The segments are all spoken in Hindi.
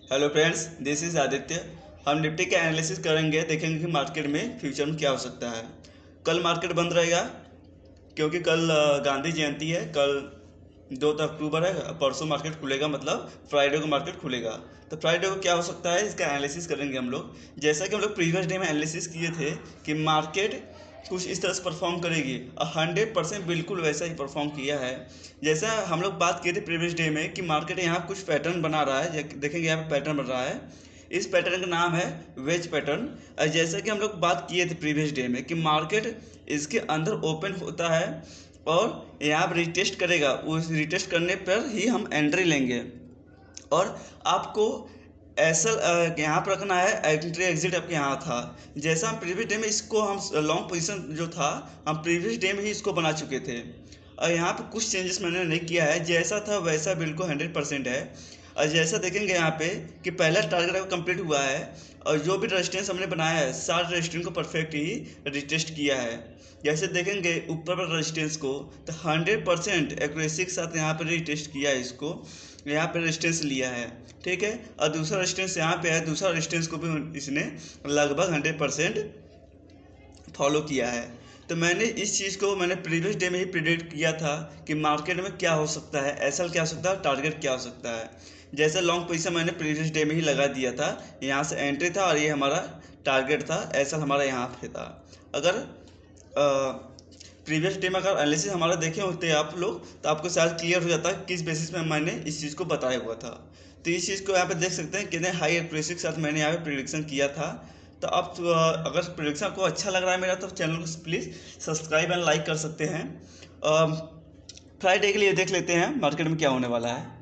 Hello friends, this is Aditya. हम निफ्टी का एनालिसिस करेंगे, देखेंगे कि मार्केट में फ्यूचर में क्या हो सकता है। कल मार्केट बंद रहेगा क्योंकि कल गांधी जयंती है। कल 2 अक्टूबर है। परसों मार्केट खुलेगा, मतलब फ्राइडे को मार्केट खुलेगा। तो फ्राइडे को क्या हो सकता है, इसका एनालिसिस करेंगे हम लोग। जैसा कि हम लोग प्रीवियस डे में एनालिसिस किए थे कि मार्केट कुछ इस तरह से परफॉर्म करेगी, और 100% बिल्कुल वैसा ही परफॉर्म किया है। जैसा हम लोग बात किए थे प्रीवियस डे में कि मार्केट यहाँ कुछ पैटर्न बना रहा है। देखेंगे यहाँ पे पैटर्न बन रहा है। इस पैटर्न का नाम है वेज पैटर्न। और जैसा कि हम लोग बात किए थे प्रीवियस डे में कि मार्केट इसके अंदर ओपन होता है और यहाँ पर रिटेस्ट करेगा। उस रिटेस्ट करने पर ही हम एंट्री लेंगे। और आपको ऐसा यहाँ पर रखना है, एंट्री एग्जिट आपके यहाँ था। जैसा हम प्रीवियस डे में इसको हम लॉन्ग पोजीशन जो था, हम प्रीवियस डे में ही इसको बना चुके थे। और यहाँ पे कुछ चेंजेस मैंने नहीं किया है, जैसा था वैसा बिल्कुल 100% है। और जैसा देखेंगे यहाँ पे कि पहला टारगेट आपका कंप्लीट हुआ है, और जो भी रेजिस्टेंस हमने बनाया है सारे रेजिस्टेंस को परफेक्ट ही रिटेस्ट किया है। जैसे देखेंगे ऊपर पर रेजिस्टेंस को, तो 100% एक्यूरेसी के साथ यहाँ पर रिटेस्ट किया है इसको, यहाँ पे रेजिस्टेंस लिया है। ठीक है, और दूसरा रेजिस्टेंस यहाँ पे है, दूसरा रेजिस्टेंस को भी इसने लगभग 100% फॉलो किया है। तो मैंने इस चीज़ को मैंने प्रीवियस डे में ही प्रिडिक्ट किया था कि मार्केट में क्या हो सकता है, एसएल क्या हो सकता है, टारगेट क्या हो सकता है। जैसे लॉन्ग पोजीशन मैंने प्रीवियस डे में ही लगा दिया था, यहाँ से एंट्री था और ये हमारा टारगेट था, एसएल हमारा यहाँ पे था। अगर प्रीवियस डे में अगर एनालिसिस हमारा देखे होते आप लोग, तो आपको शायद क्लियर हो जाता है किस बेसिस में मैंने इस चीज़ को बताया हुआ था। तो इस चीज़ को यहाँ पे देख सकते हैं कितने हाई एक्यूरेसी के साथ मैंने यहाँ पे प्रिडिक्शन किया था। तो आप अगर प्रिडिक्शन आपको अच्छा लग रहा है मेरा, तो चैनल को प्लीज़ सब्सक्राइब एंड लाइक कर सकते हैं। फ्राइडे के लिए देख लेते हैं मार्केट में क्या होने वाला है।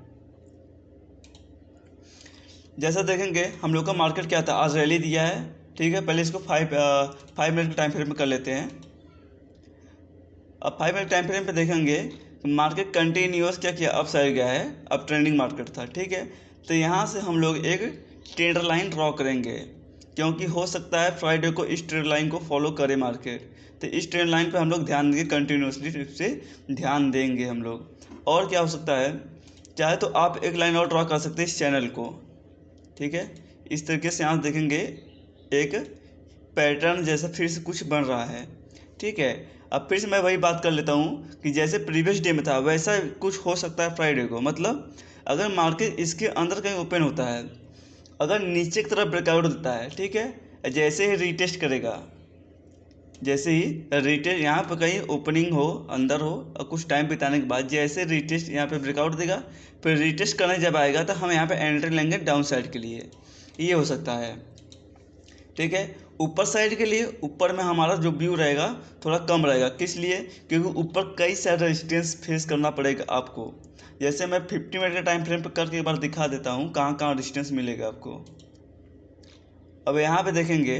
जैसा देखेंगे हम लोग का मार्केट क्या था, आज रैली दिया है। ठीक है, पहले इसको 5 मिनट के टाइम फ्रेम में कर लेते हैं। अब 5 मिनट टाइम फ्रेम पे देखेंगे तो मार्केट कंटिन्यूस क्या किया, अप साइड गया है। अब ट्रेंडिंग मार्केट था। ठीक है, तो यहाँ से हम लोग एक ट्रेंड लाइन ड्रॉ करेंगे, क्योंकि हो सकता है फ्राइडे को इस ट्रेंड लाइन को फॉलो करे मार्केट। तो इस ट्रेंड लाइन पे हम लोग ध्यान देंगे, कंटिन्यूसली रूप से ध्यान देंगे हम लोग। और क्या हो सकता है, चाहे तो आप एक लाइन और ड्रॉ कर सकते हैं इस चैनल को। ठीक है, इस तरीके से यहाँ देखेंगे एक पैटर्न जैसा फिर से कुछ बन रहा है। ठीक है, अब फिर से मैं वही बात कर लेता हूँ कि जैसे प्रीवियस डे में था वैसा कुछ हो सकता है फ्राइडे को। मतलब अगर मार्केट इसके अंदर कहीं ओपन होता है, अगर नीचे की तरफ ब्रेकआउट देता है, ठीक है, जैसे ही रीटेस्ट करेगा, जैसे ही रिटेस्ट यहाँ पर कहीं ओपनिंग हो, अंदर हो, और कुछ टाइम बिताने के बाद जैसे रिटेस्ट यहाँ पे ब्रेकआउट देगा, फिर रिटेस्ट करने जब आएगा तो हम यहाँ पे एंट्री लेंगे डाउन साइड के लिए। ये हो सकता है। ठीक है, ऊपर साइड के लिए ऊपर में हमारा जो व्यू रहेगा थोड़ा कम रहेगा। किस लिए, क्योंकि ऊपर कई सारे रेजिस्टेंस फेस करना पड़ेगा आपको। जैसे मैं 50 मिनट के टाइम फ्रेम पर करके एक बार दिखा देता हूँ कहाँ कहाँ रेजिस्टेंस मिलेगा आपको। अब यहाँ पे देखेंगे,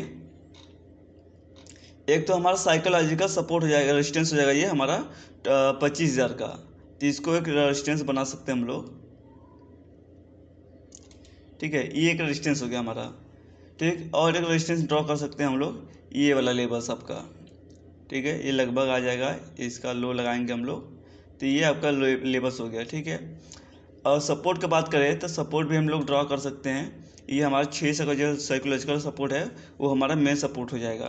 एक तो हमारा साइकोलॉजिकल सपोर्ट हो जाएगा, रेजिस्टेंस हो जाएगा ये हमारा 25,000 का। तो इसको एक रेजिस्टेंस बना सकते हैं हम लोग। ठीक है, ये एक रेजिस्टेंस हो गया हमारा। ठीक, और एक रेजिस्टेंस ड्रॉ कर सकते हैं हम लोग, ये वाला लेबल्स आपका। ठीक है, ये लगभग आ जाएगा, इसका लो लगाएंगे हम लोग। तो ये आपका लेबल्स हो गया। ठीक है, और सपोर्ट की बात करें तो सपोर्ट भी हम लोग ड्रॉ कर सकते हैं। ये हमारा 600 का जो साइकोलॉजिकल सपोर्ट है वो हमारा मेन सपोर्ट हो जाएगा।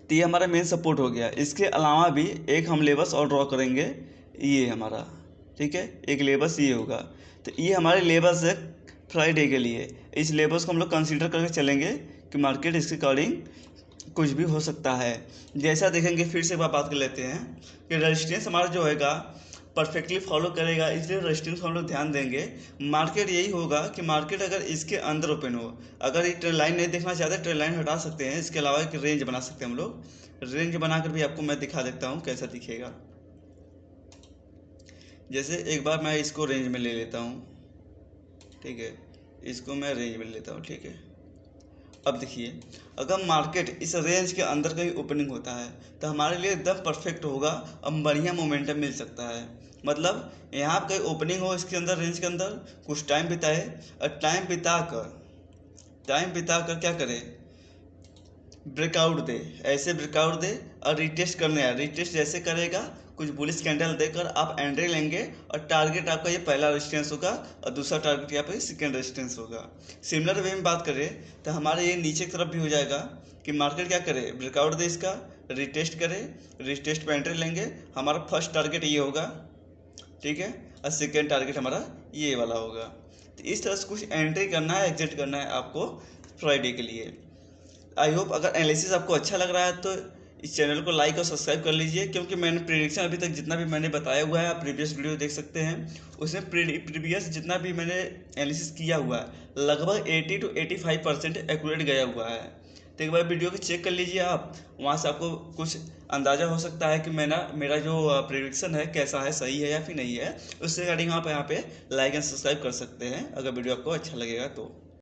तो ये हमारा मेन सपोर्ट हो गया। इसके अलावा भी एक हम लेबल्स और ड्रॉ करेंगे, ये हमारा। ठीक है, एक लेबल्स ये होगा। तो ये हमारे लेबल्स है फ्राइडे के लिए। इस लेबल्स को हम लोग कंसीडर करके चलेंगे कि मार्केट इसके अकॉर्डिंग कुछ भी हो सकता है। जैसा देखेंगे, फिर से बात कर लेते हैं कि रेजिस्टेंस हमारा जो होगा परफेक्टली फॉलो करेगा, इसलिए रेजिस्टेंस को हम लोग ध्यान देंगे। मार्केट यही होगा कि मार्केट अगर इसके अंदर ओपन हो, अगर ये ट्रेंड लाइन नहीं देखना चाहते ट्रेंड लाइन हटा सकते हैं। इसके अलावा एक रेंज बना सकते हैं हम लोग। रेंज बनाकर भी आपको मैं दिखा देता हूँ कैसा दिखेगा। जैसे एक बार मैं इसको रेंज में ले लेता हूँ। ठीक है, इसको मैं रेंज में लेता हूँ। ठीक है, अब देखिए, अगर मार्केट इस रेंज के अंदर कहीं ओपनिंग होता है तो हमारे लिए एकदम परफेक्ट होगा, अब बढ़िया मोमेंटम मिल सकता है। मतलब यहाँ कहीं ओपनिंग हो इसके अंदर, रेंज के अंदर कुछ टाइम बिताए, और टाइम बिता कर क्या करे, ब्रेकआउट दे, ऐसे ब्रेकआउट दे और रिटेस्ट करने आए। रिटेस्ट जैसे करेगा कुछ बुलिश कैंडल देकर आप एंट्री लेंगे और टारगेट आपका ये पहला रेजिस्टेंस होगा और दूसरा टारगेट यहाँ पे सेकेंड रेजिस्टेंस होगा। सिमिलर वे में बात करें तो हमारे ये नीचे की तरफ भी हो जाएगा कि मार्केट क्या करे, ब्रेकआउट दे इसका, रिटेस्ट करे, रिटेस्ट पे एंट्री लेंगे, हमारा फर्स्ट टारगेट ये होगा, ठीक है, और सेकेंड टारगेट हमारा ये वाला होगा। तो इस तरह से कुछ एंट्री करना है, एग्जिट करना है आपको फ्राइडे के लिए। आई होप अगर एनालिसिस आपको अच्छा लग रहा है तो इस चैनल को लाइक और सब्सक्राइब कर लीजिए, क्योंकि मैंने प्रेडिक्शन अभी तक जितना भी मैंने बताया हुआ है, आप प्रीवियस वीडियो देख सकते हैं, उसमें प्रीवियस जितना भी मैंने एनालिसिस किया हुआ है लगभग 80 to 85% एक्यूरेट गया हुआ है। तो एक बार वीडियो को चेक कर लीजिए आप, वहाँ से आपको कुछ अंदाज़ा हो सकता है कि मेरा जो प्रेडिक्शन है कैसा है, सही है या फिर नहीं है। उससे रिगार्डिंग आप यहाँ पे लाइक एंड सब्सक्राइब कर सकते हैं अगर वीडियो आपको अच्छा लगेगा तो।